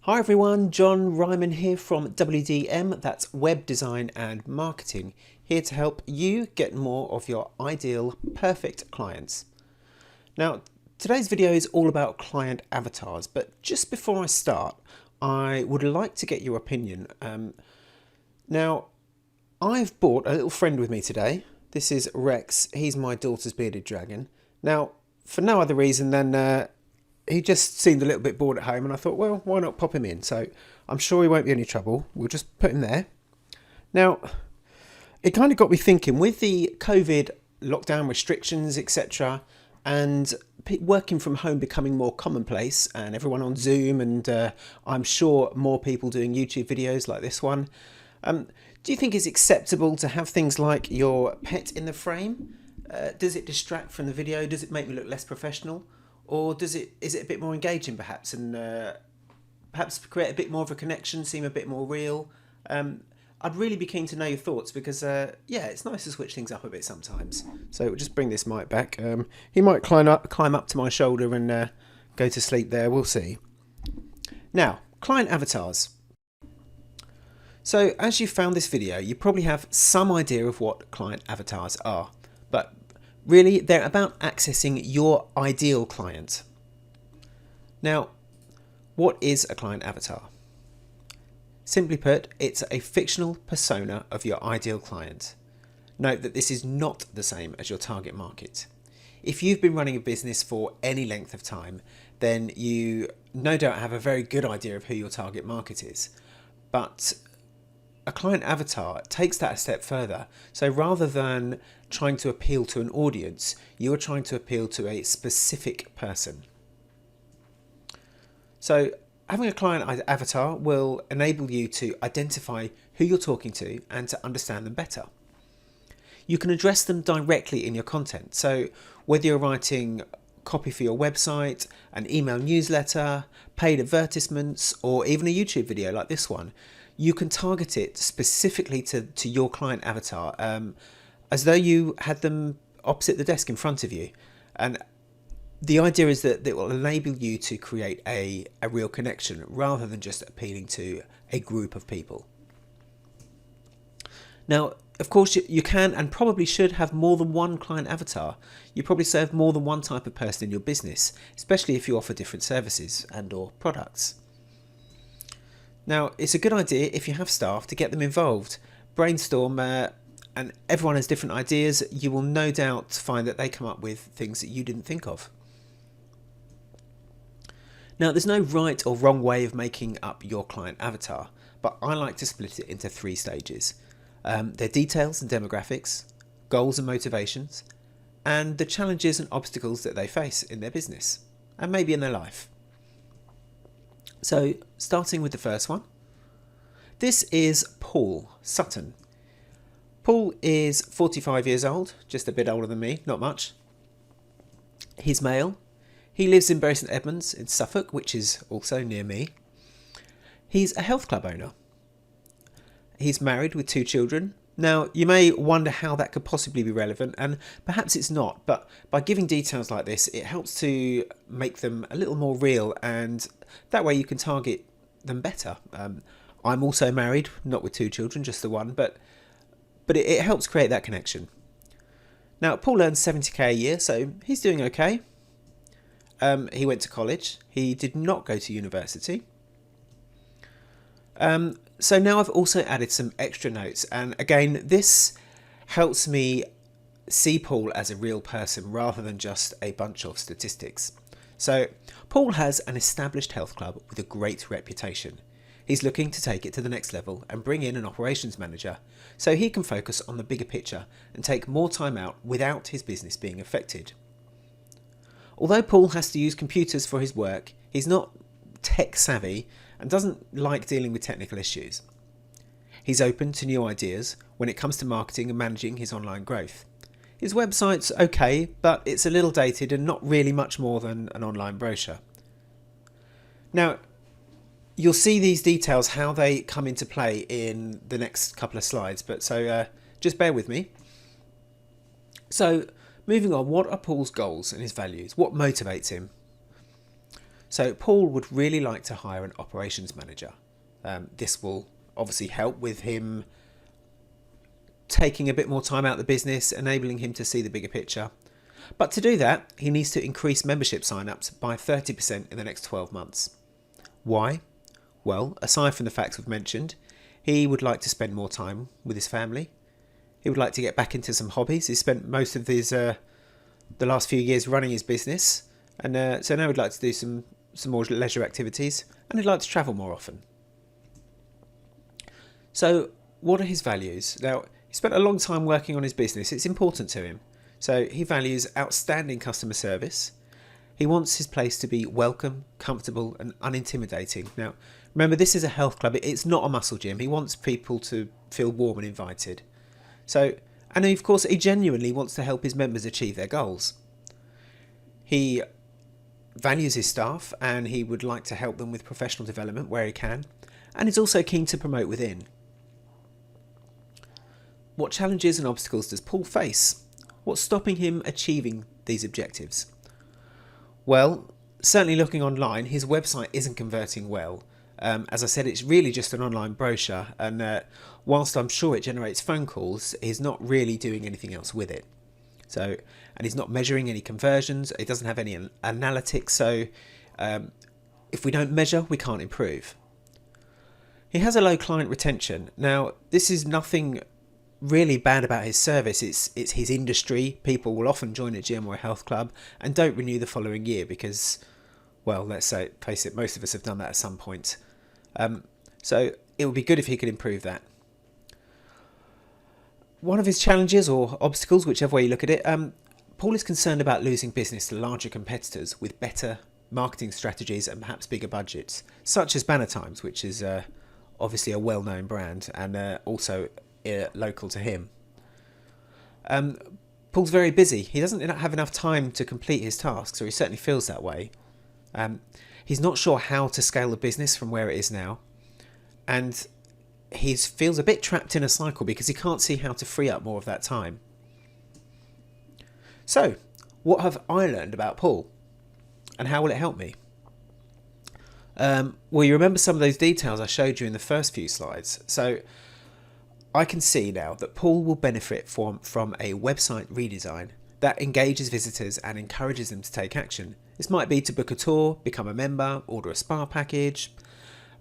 Hi everyone, John Ryman here from WDM, that's Web Design and Marketing, here to help you get more of your ideal, perfect clients. Now, today's video is all about client avatars, but just before I start, I would like to get your opinion. Now, I've brought a little friend with me today. This is Rex, he's my daughter's bearded dragon. Now, for no other reason than he just seemed a little bit bored at home, and I thought, well, why not pop him in? So I'm sure he won't be any trouble. We'll just put him there. Now, it kind of got me thinking with the COVID lockdown restrictions, etc., and working from home becoming more commonplace, and everyone on Zoom, and I'm sure more people doing YouTube videos like this one. Do you think it's acceptable to have things like your pet in the frame? Does it distract from the video? Does it make me look less professional? Or is it a bit more engaging perhaps, and perhaps create a bit more of a connection, seem a bit more real? I'd really be keen to know your thoughts because, yeah, it's nice to switch things up a bit sometimes. So we'll just bring this mic back. He might climb up to my shoulder and go to sleep there. We'll see. Now, client avatars. So as you found this video, you probably have some idea of what client avatars are, but really, they're about accessing your ideal client. Now, what is a client avatar? Simply put, it's a fictional persona of your ideal client. Note that this is not the same as your target market. If you've been running a business for any length of time, then you no doubt have a very good idea of who your target market is. But a client avatar takes that a step further. So rather than trying to appeal to an audience, you are trying to appeal to a specific person. So having a client avatar will enable you to identify who you're talking to and to understand them better. You can address them directly in your content. So whether you're writing copy for your website, an email newsletter, paid advertisements, or even a YouTube video like this one, you can target it specifically to your client avatar, as though you had them opposite the desk in front of you. And the idea is that it will enable you to create a real connection rather than just appealing to a group of people. Now, of course, you can and probably should have more than one client avatar. You probably serve more than one type of person in your business, especially if you offer different services and or products. Now, it's a good idea if you have staff to get them involved. Brainstorm, and everyone has different ideas. You will no doubt find that they come up with things that you didn't think of. Now, there's no right or wrong way of making up your client avatar, but I like to split it into 3 stages. Their details and demographics, goals and motivations, and the challenges and obstacles that they face in their business, and maybe in their life. So, starting with the first one. This is Paul Sutton. Paul is 45 years old, just a bit older than me, not much. He's male. He lives in Bury St Edmunds in Suffolk, which is also near me. He's a health club owner. He's married with 2 children. Now, you may wonder how that could possibly be relevant, and perhaps it's not, but by giving details like this, it helps to make them a little more real, and that way you can target them better. I'm also married, not with 2 children, just the one, but it helps create that connection. Now, Paul earns 70k a year, so he's doing okay. He went to college. He did not go to university. So now I've also added some extra notes, and again, this helps me see Paul as a real person rather than just a bunch of statistics. So Paul has an established health club with a great reputation. He's looking to take it to the next level and bring in an operations manager so he can focus on the bigger picture and take more time out without his business being affected. Although Paul has to use computers for his work, he's not tech savvy and doesn't like dealing with technical issues. He's open to new ideas when it comes to marketing and managing his online growth. His website's okay, but it's a little dated and not really much more than an online brochure. Now, you'll see these details, how they come into play in the next couple of slides, but so just bear with me. So, moving on, what are Paul's goals and his values? What motivates him? So Paul would really like to hire an operations manager. This will obviously help with him taking a bit more time out of the business, enabling him to see the bigger picture. But to do that, he needs to increase membership sign-ups by 30% in the next 12 months. Why? Well, aside from the facts we've mentioned, he would like to spend more time with his family. He would like to get back into some hobbies. He spent most of his the last few years running his business, and so now he'd like to do some more leisure activities, and he'd like to travel more often. So what are his values? Now, he spent a long time working on his business. It's important to him. So he values outstanding customer service. He wants his place to be welcome, comfortable and unintimidating. Now, remember, this is a health club. It's not a muscle gym. He wants people to feel warm and invited. So, and of course, he genuinely wants to help his members achieve their goals. He values his staff and he would like to help them with professional development where he can. And he's also keen to promote within. What challenges and obstacles does Paul face? What's stopping him achieving these objectives? Well, certainly looking online, his website isn't converting well. As I said, it's really just an online brochure, and whilst I'm sure it generates phone calls, he's not really doing anything else with it. So, and he's not measuring any conversions. It doesn't have any analytics. So, if we don't measure, we can't improve. He has a low client retention. Now, this is nothing really bad about his service. It's his industry. People will often join a gym or a health club and don't renew the following year because, well, face it, most of us have done that at some point. So it would be good if he could improve that. One of his challenges or obstacles, whichever way you look at it, Paul is concerned about losing business to larger competitors with better marketing strategies and perhaps bigger budgets, such as Banner Times, which is obviously a well-known brand and also local to him. Paul's very busy. He doesn't have enough time to complete his tasks, or he certainly feels that way. He's not sure how to scale the business from where it is now, and he feels a bit trapped in a cycle because he can't see how to free up more of that time. So, what have I learned about Paul, and how will it help me? Well, you remember some of those details I showed you in the first few slides. So I can see now that Paul will benefit from a website redesign that engages visitors and encourages them to take action. This might be to book a tour, become a member, order a spa package.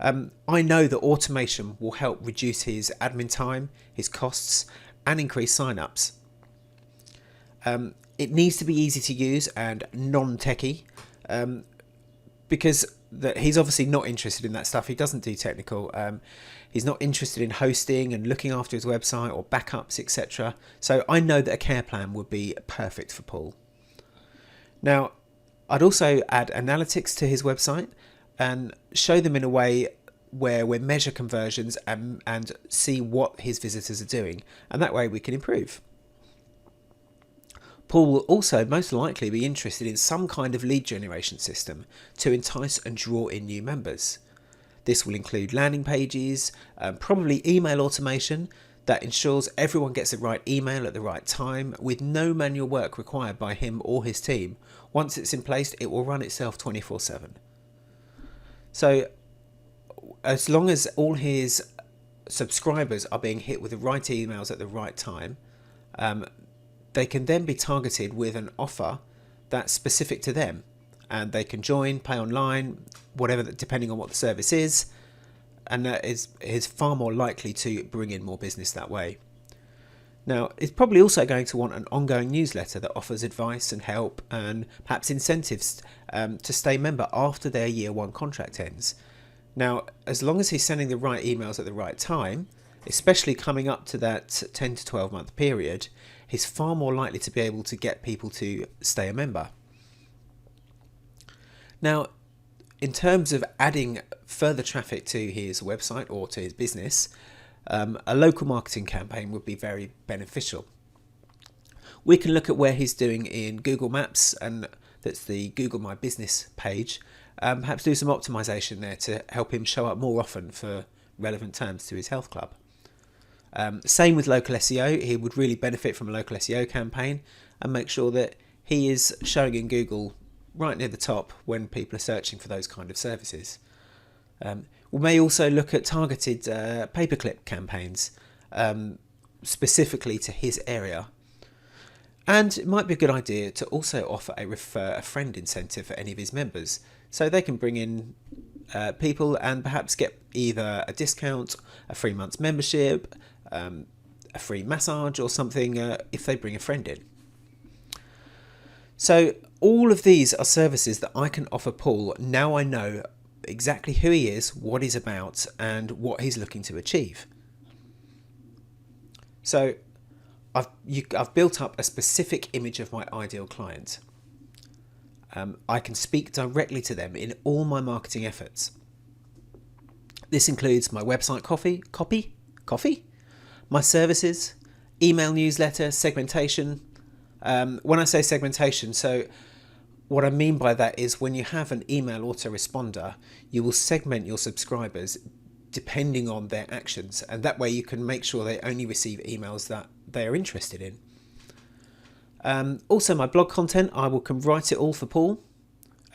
I know that automation will help reduce his admin time, his costs, and increase sign-ups. It needs to be easy to use and non-techie, because he's obviously not interested in that stuff. He doesn't do technical. He's not interested in hosting and looking after his website or backups, etc. So I know that a care plan would be perfect for Paul. Now, I'd also add analytics to his website and show them in a way where we measure conversions and see what his visitors are doing. And that way we can improve. Paul will also most likely be interested in some kind of lead generation system to entice and draw in new members. This will include landing pages, probably email automation that ensures everyone gets the right email at the right time with no manual work required by him or his team. Once it's in place, it will run itself 24/7. So as long as all his subscribers are being hit with the right emails at the right time, they can then be targeted with an offer that's specific to them, and they can join, pay online, whatever, depending on what the service is, and that is far more likely to bring in more business that way. Now, it's probably also going to want an ongoing newsletter that offers advice and help and perhaps incentives to stay member after their year one contract ends. Now, as long as he's sending the right emails at the right time, especially coming up to that 10 to 12 month period, he's far more likely to be able to get people to stay a member. Now, in terms of adding further traffic to his website or to his business, a local marketing campaign would be very beneficial. We can look at where he's doing in Google Maps, and that's the Google My Business page. Perhaps do some optimization there to help him show up more often for relevant terms to his health club. Same with local SEO. He would really benefit from a local SEO campaign and make sure that he is showing in Google right near the top when people are searching for those kind of services. We may also look at targeted pay-per-click campaigns specifically to his area. And it might be a good idea to also offer a refer a friend incentive for any of his members, so they can bring in people and perhaps get either a discount, a 3 months membership, a free massage or something if they bring a friend in. So all of these are services that I can offer Paul now I know exactly who he is, what he's about, and what he's looking to achieve. So I've built up a specific image of my ideal client. I can speak directly to them in all my marketing efforts. This includes my website copy, my services, email newsletter, segmentation. When I say segmentation, so what I mean by that is when you have an email autoresponder, you will segment your subscribers depending on their actions, and that way you can make sure they only receive emails that they are interested in. Also my blog content, I can write it all for Paul.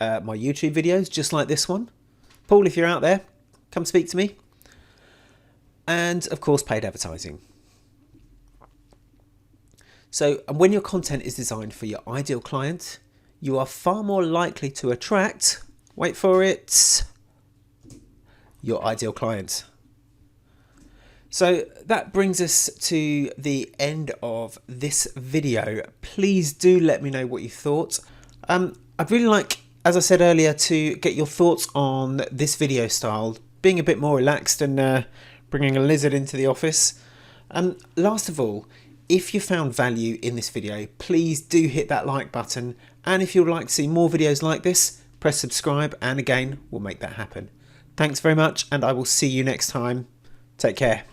My YouTube videos, just like this one. Paul, if you're out there, come speak to me. And of course paid advertising. So when your content is designed for your ideal client, you are far more likely to attract, wait for it, your ideal client. So that brings us to the end of this video. Please do let me know what you thought. I'd really like, as I said earlier, to get your thoughts on this video style, being a bit more relaxed and bringing a lizard into the office. And last of all, if you found value in this video, please do hit that like button. And if you'd like to see more videos like this, press subscribe, and again, we'll make that happen. Thanks very much, and I will see you next time. Take care.